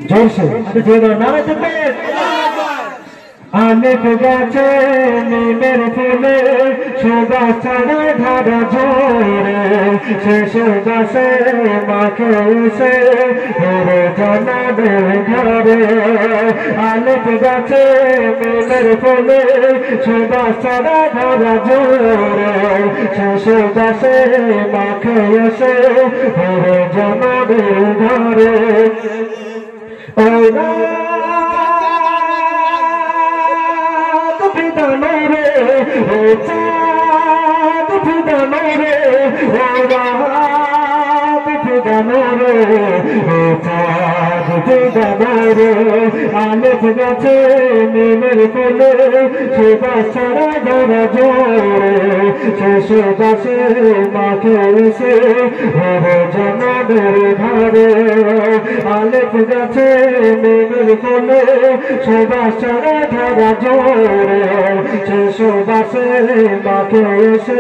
जोर से जोर नारे तकबीर आलिफ गाছে নিমের ফুলে সুগা ছড়া ধারা জোরে শেষ গাছে মাখে এসে ওরে জানাবে ঘরে আলিফ গাছে নিমের ফুলে সুগা ছড়া ধারা জোরে শেষ গাছে মাখে এসে ওরে জানাবে ঘরে ওরা Fidanore, o Chad Fidanore, o Rahat Fidanore, o Chad Fidanore, Alif gache nimer fule, Shiba chara dhara jore, Sheshe gache makhe ese, Ore janaber ghare, Alif gache nimer fule, Shiba chara dhara jore, শেষে বাসে মাকে এসে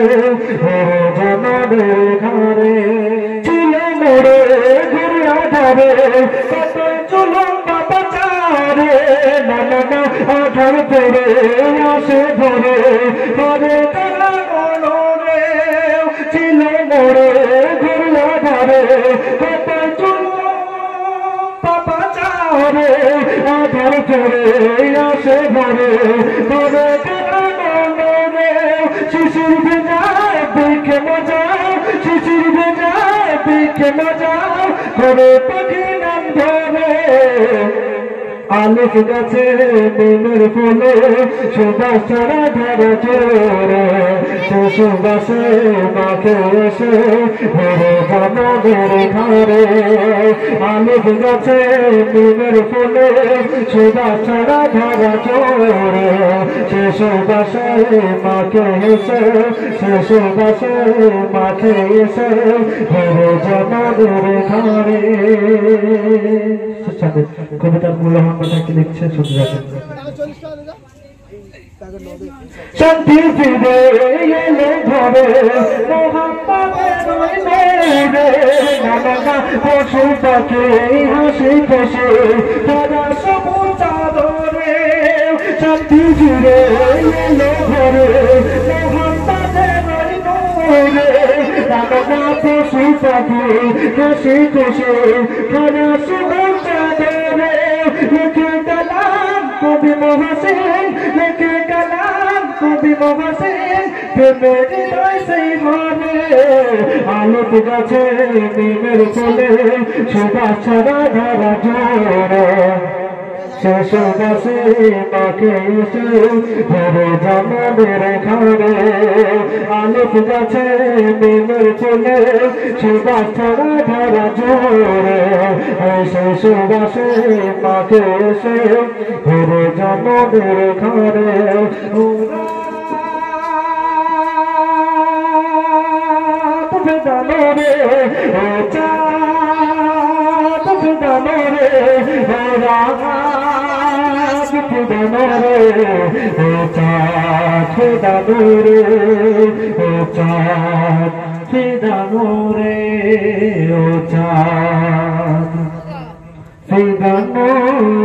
ওরে জানাবে ঘরে ছিল মোড়ে ঘুরিয়া ধারে কত চুলন বাবা চারে নানা না আঠার পরে আসে ধরে ঘরে তারা মনোরে ছিল মোড়ে ঘুরিয়া ধারে কত চুলন বাবা চারে আঠার পরে আসে ধরে ঘরে তারা মনোরে শিশির ভেজা দেখে মজা শিশির ভেজা দেখে মজা ঘরে পাখি নাম ধরে আলিফ গাছে নিমের ফুলে সুবাস ছড়া ধরা জোরে সুবাসে মাকে এসে ঘরে জানাবের ঘরে আলিফ গাছে নিমের ফুলে সুবাস ছড়া ধরা জোরে সুবাসে মাকে এসে সুবাসে মাকে এসে ঘরে জানাবের ঘরে কবিতার মূল্যবান কথা কি লিখছে শুনতে যাবেন শান্তি ফিরে এলো ঘরে মোহাম্মদের নূরে নানা পশু পাখি হাসি খুশি তারা সবুজ চাদরে শান্তি ফিরে এলো ঘরে মোহাম্মদের নূরে নানা পশু পাখি হাসি খুশি তারা সবুজ চাদরে লিখে কালাম কবি মহাসিন লিখে কালাম কবি মহাসিন প্রেমের হৃদয় সেই ঘরে আলিফ গাছে নিমের ফুলে সুবাস ছড়া ধরা জোরে শেষ গাছে মাকে এসে ঘরে জানাবের ঘরে আলিফ গাছে নিমের ফুলে সুবাস ছড়া ধরা জোরে শেষ গাছে মাকে এসে ঘরে জানাবের ঘরে Fidanore, o Chad Fidanore, o Rahat Fidanore, o Chad Fidanore, o Chad Fidanore, o Chad Fidanore.